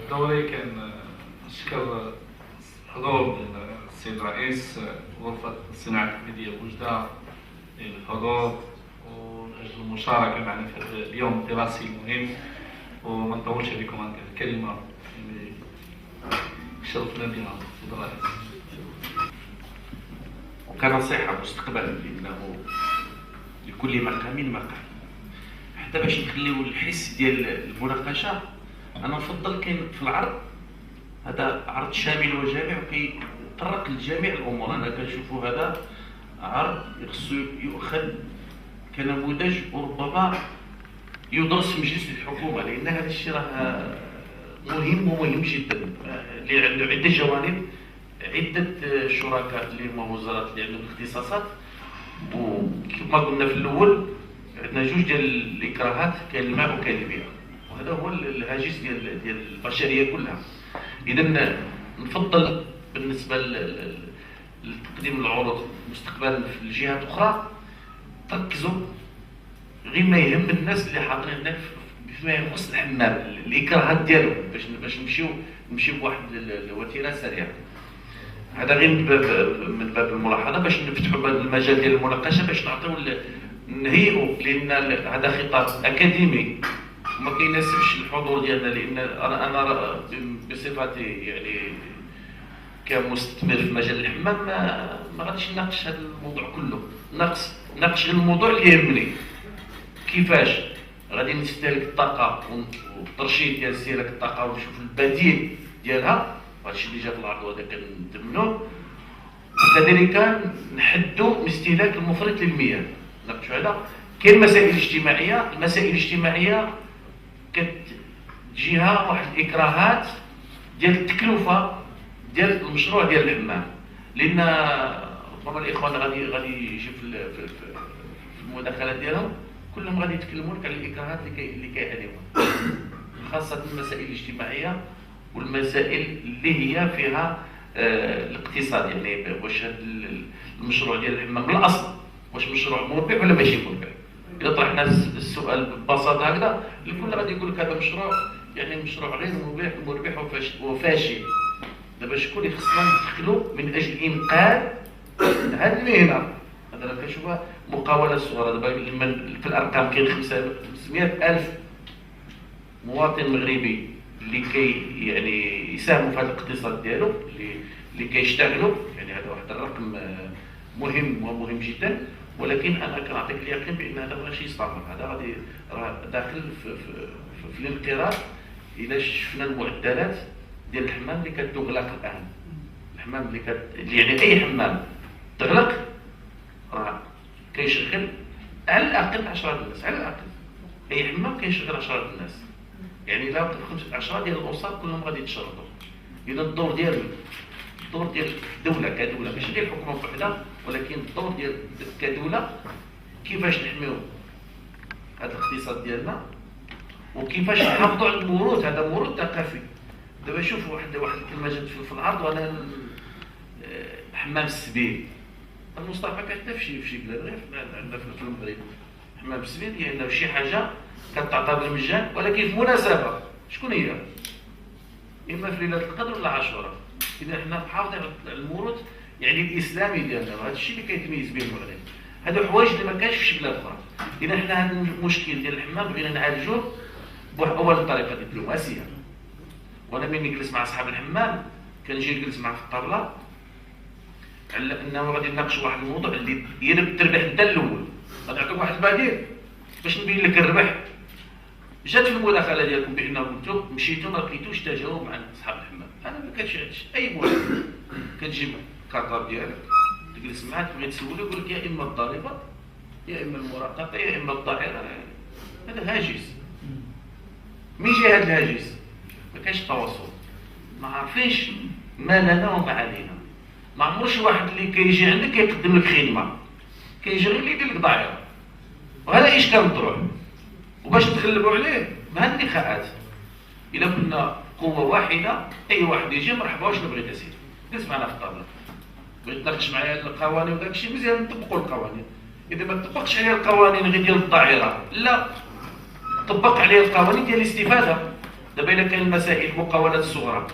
دوري كان نشكر حضور السيد الرئيس غرفة الصناعة التقليدية بوجدة للحضور ولأجل المشاركة معنا في هذا اليوم الدراسي المهم. وما نطولش عليكم عن الكلمة اللي شرفنا بها السيد الرئيس. وكنصيحة مستقبلا بأنه لكل مقام مقام، حتى باش نخليو الحس ديال المناقشة. أنا نفضل كاين في العرض هذا عرض شامل وجامع وكيطرق لجميع الأمور. أنا كنشوفو هذا عرض خصو يؤخذ كنموذج وربما يدرس في مجلس الحكومة، لأن هذا الشيء راه مهم ومهم جدا، اللي عنده عدة جوانب، عدة شركاء اللي هما وزارات اللي عندهم اختصاصات. وكما قلنا في الأول عندنا جوج ديال الإكراهات، كاين الماء وكاين البيئة، وهذا هو الهاجس ديال البشرية كلها. إذا نفضل بالنسبة لتقديم العروض مستقبلا في الجهات الأخرى تركزوا غير ما يهم الناس اللي حاضرين هنا فيما يخص الحمام، الإكراهات ديالهم باش نمشيو بواحد الوتيرة سريعة. هذا غير من باب الملاحظة باش نفتحوا المجال ديال المناقشة، باش نهيئوا، لأن هذا خطاب أكاديمي وما كيناسبش الحضور ديالنا، لأن أنا بصفتي يعني كمستثمر في مجال الحمام ما غاديش نناقش هذا الموضوع كله، ناقش الموضوع اللي يهمني، كيفاش غادي نستهلك الطاقة والترشيد ديال استهلاك الطاقة ونشوف البديل ديالها، وهادشي اللي جا في العرض وهذا كنتمنوه. وكذلك نحدوا من استهلاك المفرط للمياه، ناقشوا هذا. كاين مسائل اجتماعية، المسائل الاجتماعية كتجيها واحد الإكراهات ديال التكلفة ديال المشروع ديال الحمام، لأن ربما الإخوان غادي يجي في المداخلات ديالهم كلهم غادي يتكلموا لك على الإكراهات اللي كاينين، خاصة المسائل الاجتماعية والمسائل اللي هي فيها الاقتصاد. يعني واش هذا المشروع ديال الحمام من الأصل واش مشروع مربح ولا ماشي مربح؟ إذا طرحنا السؤال ببساطة هكذا الكل غادي يقول لك هذا مشروع يعني مشروع غير مربح وفاشل. دابا شكون اللي خصنا ندخلوا من أجل إنقاذ هذه المهنة؟ هذا راه كنشوفها مقاولة صغيرة. دابا في الأرقام كاين 500,000 مواطن مغربي اللي يعني يساهموا في هذا الاقتصاد ديالو، اللي كيشتغلوا، يعني هذا واحد الرقم مهم ومهم جدا. ولكن انا كنعطيك اليقين بان هذا ماشي يستمر، هذا غادي راه داخل في الانقراض. الا شفنا المعدلات ديال الحمام اللي كتغلق الان، الحمام اللي يعني اي حمام تغلق راه كيشغل على الاقل 10 الناس، على الاقل اي حمام كيشغل 10 الناس، يعني لا 10 ديال الاسر كلهم غادي يتشرطوا. اذا الدور ديال الدوله كدوله، ماشي ديال الحكومه وحدها، ولكن الدور ديال كدوله كيفاش نحميو هذا الاقتصاد ديالنا وكيفاش نحافظوا على الموروث. هذا موروث ثقافي. دابا شوف واحد الكلمه جات في العرض، وانا حمام السبيل المصطلح كتعرف في شي بلاد غير عندنا في المغرب. حمام السبيل هي انه شي حاجه كتعطى بالمجان، ولكن في مناسبه شكون هي؟ اما في ليله القدر ولا عاشوراء. اذا حنا محافظين على الموروث يعني الاسلامي ديالنا، وهذا الشيء اللي كيتميز به المغرب. هادو حوايج اللي ما كاينش في شي بلاد اخرى. اذا حنا هذا المشكل ديال الحمام بغينا نعالجوه بأول طريقه دبلوماسيه. وانا ملي نجلس مع اصحاب الحمام كنجي نجلس معاه في الطاوله على انه غادي نناقشوا واحد الموضوع اللي يربح تربح انت الاول. غنعطيك واحد البديل باش نبين لك الربح. جات في المداخله ديالكم بانه قلتوا مشيتوا ما لقيتوش تجاوب مع اصحاب الحمام. انا ما كنشهدش اي واحد كتجيب الكارطاب ديالك تجلس معاه تبغي تسولو يقول لك يا اما الضريبه يا اما المراقبه يا اما الظاهره. هذا هاجس. مين جاي هذا الهاجس؟ ما كاينش تواصل، ما عارفينش ما لنا وما علينا. ما عمر شي واحد اللي كيجي عندك كيقدم لك خدمه، كيجي غير اللي يدير لك ضعيره، وهذا اشكال مطروح. وباش نتغلبوا عليه بهذه اللقاءات، الا كنا قوه واحده اي واحد يجي مرحبا واش نبغي تسير جلس معنا في الطابله بغيت تناقش معايا القوانين وداك الشيء مزيان نطبقوا القوانين. اذا ما طبقش عليها القوانين غير ديال الظاهره، لا طبق عليها القوانين ديال الاستفاده. دابا الا كاين المسائل المقاولات الصغرى،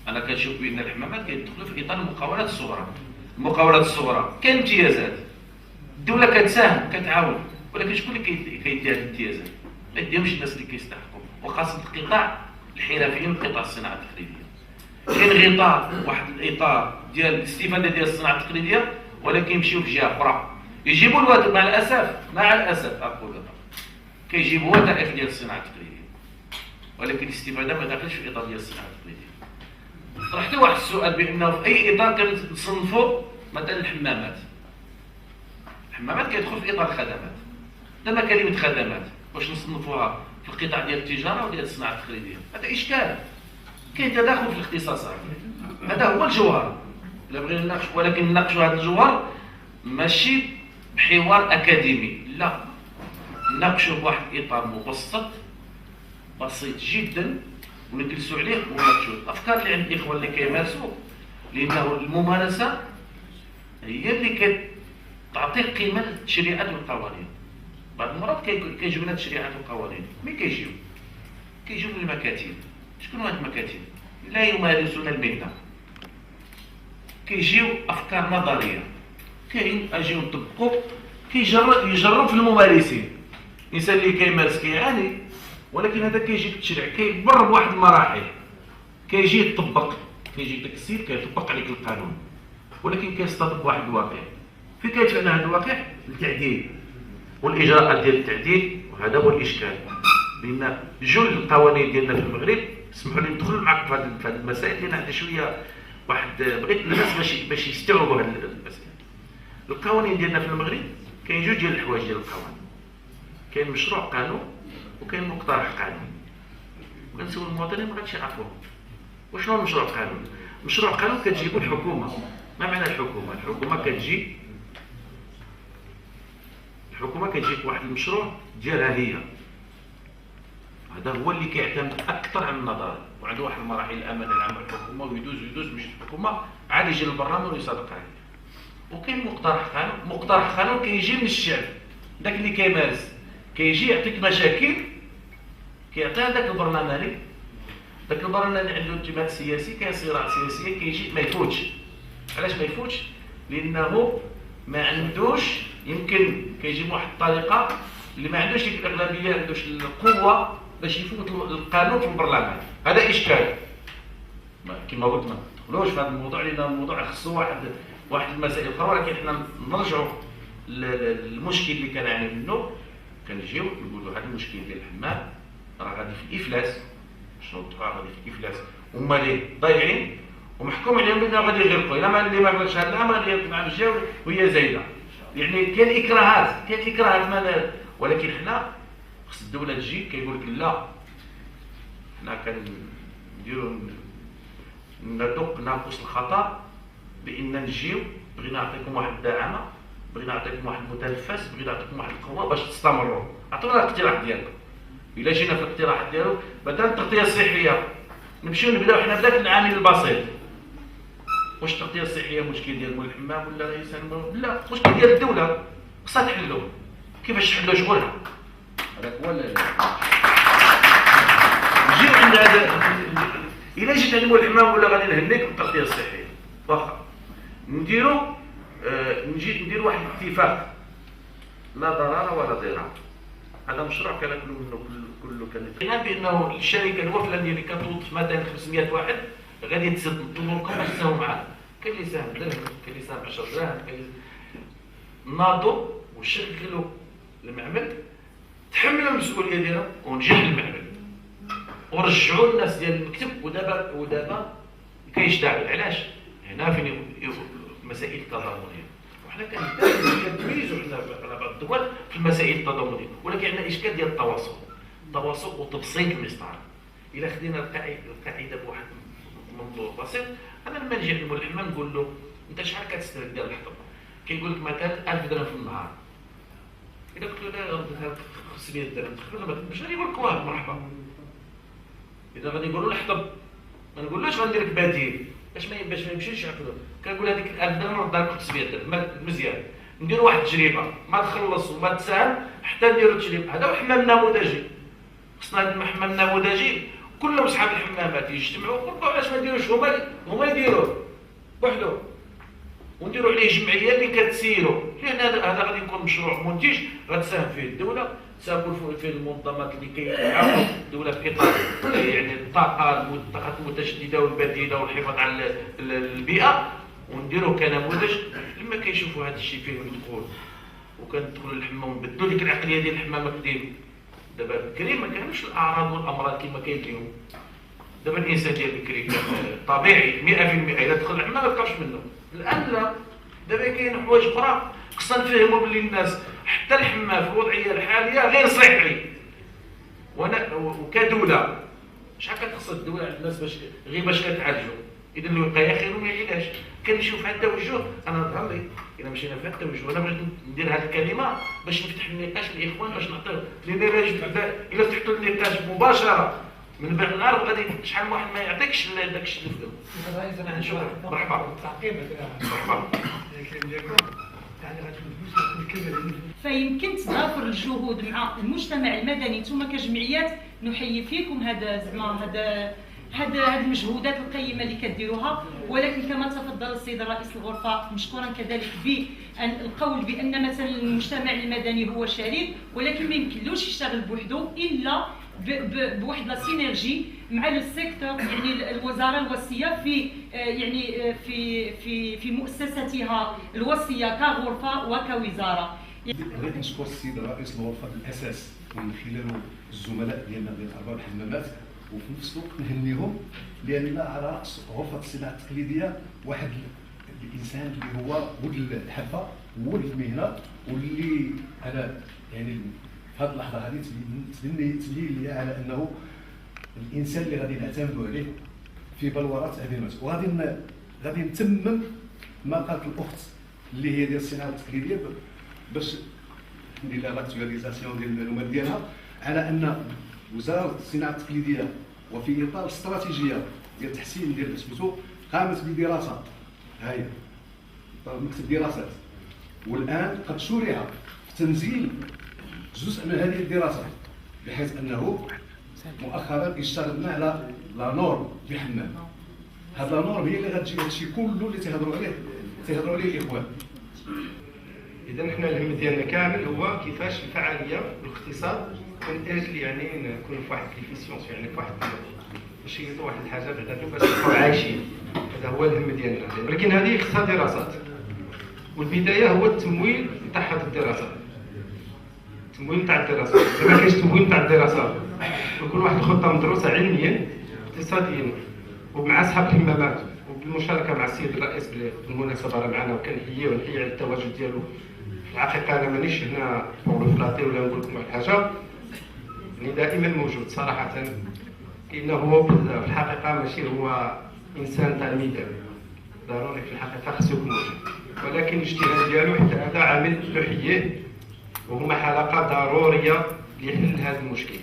انا كنشوف بان الحمامات كيدخلوا في اطار المقاولات الصغرى. المقاولات الصغرى كاين امتيازات، الدوله كتساهم كتعاون، ولكن شكون اللي كيدي هذه الامتيازات؟ ما يديهمش الناس اللي كيستحقوا، وخاصه القطاع الحرفيين وقطاع الصناعه التقليديه. كاين غطاء واحد الاطار ديال الاستفاده ديال الصناعه التقليديه، ولكن يمشيو في جهه اخرى، يجيبوا الوظائف مع الاسف اقول لك كيجيبوا وظائف ديال الصناعه التقليديه، ولكن الاستفاده ما داخلش في اطار ديال الصناعه التقليديه. طرحت واحد السؤال بانه في اي اطار كنصنفوا مثلا الحمامات. الحمامات كيدخل في اطار الخدمات. لما كلمه خدمات واش نصنفوها في القطاع ديال التجاره وديال الصناعه التقليديه؟ هذا اشكال، كاين تداخل في الاختصاصات. هذا هو الجوهر الا بغينا نناقش، ولكن نناقشوا هذا الجوهر ماشي بحوار اكاديمي، لا، نناقشوا بواحد الاطار مبسط بسيط جدا ونجلسوا عليه ونناقشوا الافكار اللي عند الاخوه اللي كيمارسوا، لانه الممارسه هي اللي كتعطي قيمه للتشريعات والقوانين. بعض المرات كيجيو لنا التشريعات والقوانين، ملي كيجيو من المكاتب. شكون هاد المكاتب؟ لا يمارسون المهنه، كيجيو افكار نظريه، كاين اجيو نطبقوا، يجرب في الممارسين. الانسان اللي كيمارس كيعاني، ولكن هذا كيجي بالتشريع، كيمر بواحد المراحل، كيجي يطبق، كيجي داك السيد كيطبق عليك القانون، ولكن كيصطدم بواحد الواقع. فين كيدفعنا هذا الواقع؟ التعديل والاجراءات ديال التعديل، وهذا هو الاشكال. لان جل القوانين ديالنا في المغرب، اسمحوا لي ندخل معكم في هذه المسائل لان عندي شويه واحد بغيت الناس باش يستوعبوا هذه المسائل. القوانين ديالنا في المغرب كاين جوج ديال الحوايج ديال القوانين، كاين مشروع قانون وكاين مقترح قانون. وكنسول المواطنين ما غاديش يعرفوه وشنو المشروع قانون. مشروع قانون كتجيبو الحكومه. ما معنى الحكومه؟ الحكومه كتجيب واحد المشروع ديالها هي، هذا هو اللي كيعتمد اكثر على النظر، وعنده واحد المراحل الامانه العامه الحكومه، ويدوز مش الحكومه عاد يجي للبرلمان ويصادق عليه. وكاين مقترح قانون كيجي من الشعب، داك اللي كيمارس كيجي يعطيك مشاكل، كيعطي هذاك البرلماني، داك البرلماني عنده انتماء سياسي، كاين صراع سياسي كيجي ما يفوتش. علاش ما يفوتش؟ لانه ما عندوش، يمكن كيجي بواحد الطريقه اللي ما عندوش ديك الاغلبيه، ما عندوش القوه باش يفوت القانون في البرلمان. هذا اشكال. كما قلت ما ندخلوش في هذا الموضوع لان الموضوع خصو واحد المسائل اخرى، ولكن حنا نرجعوا للمشكل اللي كنعاني منه. كنجيو نقولوا هذا المشكل ديال الحمام راه غادي في الافلاس. شنو الدفاع غادي في الافلاس؟ هما اللي ضايعين ومحكوم عليهم بانه غادي يغلقوا، الا ما اللي ما بغاش هذا العام غادي يركب مع الجو وهي زايده. يعني كاين اكراهات ولكن حنا خص الدوله تجي كيقول لك لا، حنا كنديروا ندق ناقص الخطا بان نجيو بغينا نعطيكم واحد الدعامه، بغينا نعطيكم واحد المتنفس، بغينا نعطيكم واحد القوه باش تستمروا. عطونا الاقتراح ديالكم. الا جينا في الاقتراحات ديالو مثلا التغطيه الصحيه، نمشيو نبداو حنا بداك العامل البسيط. واش التغطيه الصحيه مشكل ديال مول الحمام ولا انسان؟ لا، مشكل ديال الدوله خصها تحلو. كيفاش تحلو شغلها؟ هذاك هو نجيو عند هذا. الا جيت عند مول الحمام ولا غادي نهنيك بالتغطيه الصحيه، واخا نديرو نديرو واحد الاتفاق لا ضرر ولا ضرار. هذا مشروع كناكلوا منه كله كان بانه الشركه الوفله اللي كتوظف مثلا 500 واحد غادي تطلبوا لكم باش تساهموا معاه. كاين اللي ساهم درهم، كاين اللي ساهم 10 دراهم، كاين ناضوا وشكلوا المعمل، تحملوا المسؤوليه ديالهم ونجح المعمل ورجعوا الناس ديال المكتب. ودابا كيشتغل. علاش؟ هنا فين مسائل التضامنيه، وحنا كنتميزوا حنا على بعض الدول في المسائل التضامنيه، ولكن عندنا اشكال ديال التواصل وتبسيط المسطره. الا خدينا القاعده بواحد منظور بسيط، انا لما نجي لمول الحمام نقول له انت شحال كتستهلك ديال الحطب؟ كيقول لك مثلا 1000 درهم في النهار. الا قلت له لا رديتها لك 500 درهم تخرج ما تقبلش، غادي يقول لك واه مرحبا. اذا غادي يقولوا له حطب ما نقولوش غندير لك بديل باش ما يمشيش يعقلوا. كنقول هذيك 1000 درهم ردها لك 500 درهم مزيان. نديروا واحد التجربه ما تخلص وما تساهم حتى نديروا التجربه. هذا هو حمام نموذجي. خصنا حمام نموذجي كلهم اصحاب الحمامات يجتمعوا قلنا علاش ما نديروش هما يديروه وحده، ونديروا عليه جمعيه اللي كتسيروا، لان هذا غادي يكون مشروع منتج غتساهم فيه الدوله، تساهم فيه المنظمات اللي كيعاونوا الدوله في اطار يعني الطاقات المتجدده والبديله والحفاظ على البيئه، ونديروه كنموذج لما كيشوفوا هذا الشيء فيه الدخول وكندخلوا للحمام ونبدلوا ديك العقليه ديال الحمام القديم. دابا بكري ما كانوش الاعراض والامراض كما كاين اليوم. دابا الانسان ديال بكري كان طبيعي 100%، اذا دخل الحمام ما تلقاوش منه. الان لا، دابا كاين حوايج اخرى خصنا نفهموا باللي الناس حتى الحمام في الوضعيه الحاليه غير صحي. وكدوله شحال كتخص الدوله على الناس باش كتعالجوا؟ اذا الوقايه خير من العلاج. كنشوف هذا التوجه، انا ظهر لي الا مشينا في هذا التوجه، وانا بغيت ندير هذه الكلمه باش نفتح النقاش للاخوان، باش نعطيو لان الا فتحتوا النقاش مباشره من بعد النهار غادي شحال من واحد ما يعطيكش داك الشيء اللي في دمه. شكرا، مرحبا. مرحبا. فيمكن تضافر الجهود مع المجتمع المدني. انتم كجمعيات نحيي فيكم هذا زعما هذا المجهودات القيمه اللي كديروها، ولكن كما تفضل السيد رئيس الغرفه مشكورا كذلك بالقول بان مثلا المجتمع المدني هو شريك، ولكن ما يمكنلوش يشتغل بوحده الا بواحد لا سينيرجي مع السيكتور، يعني الوزاره الوصيه في يعني في مؤسستها الوصيه كغرفه وكوزاره. بغيت نشكر السيد رئيس الغرفه بالاساس ومن خلاله الزملاء ديالنا ديال ارباب الحمامات، وفي نفس الوقت نهنيهم لان على راس غرفه الصناعه التقليديه واحد الانسان اللي هو ولد الحرفه وولد المهنه، واللي انا يعني في هذه اللحظه هذه تبين لي على انه الانسان اللي غادي نعتمدوا عليه في بلورات هذه المسألة. وغادي نتمم ما قالت الاخت اللي هي ديال الصناعه التقليديه باش ندير لها لاكتواليزاسيون ديال المعلومات ديالها، على ان وزاره الصناعه التقليديه وفي اطار الاستراتيجيه ديال التحسين ديال سميتو قامت بدراسه، ها هي مكتب دراسات، والان قد شرع في تنزيل جزء من هذه الدراسات، بحيث انه مؤخرا اشتغلنا على لا نورم في الحمام. هذه لا نورم هي اللي غتجي هادشي كله اللي تيهضروا عليه الاخوان. اذا حنا الهم ديالنا كامل هو كيفاش الفعاليه والاقتصاد من اجل يعني نكون في واحد الافيسيونس، يعني في واحد ماشي واحد الحاجه بعدا باش نبقاو عايشين. هذا هو الهم ديالنا، ولكن هذه خصها دراسات، والبدايه هو التمويل تاع هذه الدراسات. التمويل تاع الدراسات، اذا ما كاينش تمويل تاع الدراسات ويكون واحد الخطه مدروسه علميا اقتصاديا ومع اصحاب الحمامات وبالمشاركه مع السيد الرئيس بالمناسبه راه معنا وكنحييه ونحيي على التواجد ديالو. في الحقيقه انا مانيش هنا بور فلاتي ولا نقول لكم واحد الحاجه، يعني دائما موجود صراحه، لانه هو في الحقيقه ماشي هو انسان تاع الميدان، ضروري في الحقيقه خصو يكون موجود، ولكن الاجتهاد ديالو حتى هذا عامل نحييه، وهما حلقه ضروريه لحل هذا المشكل.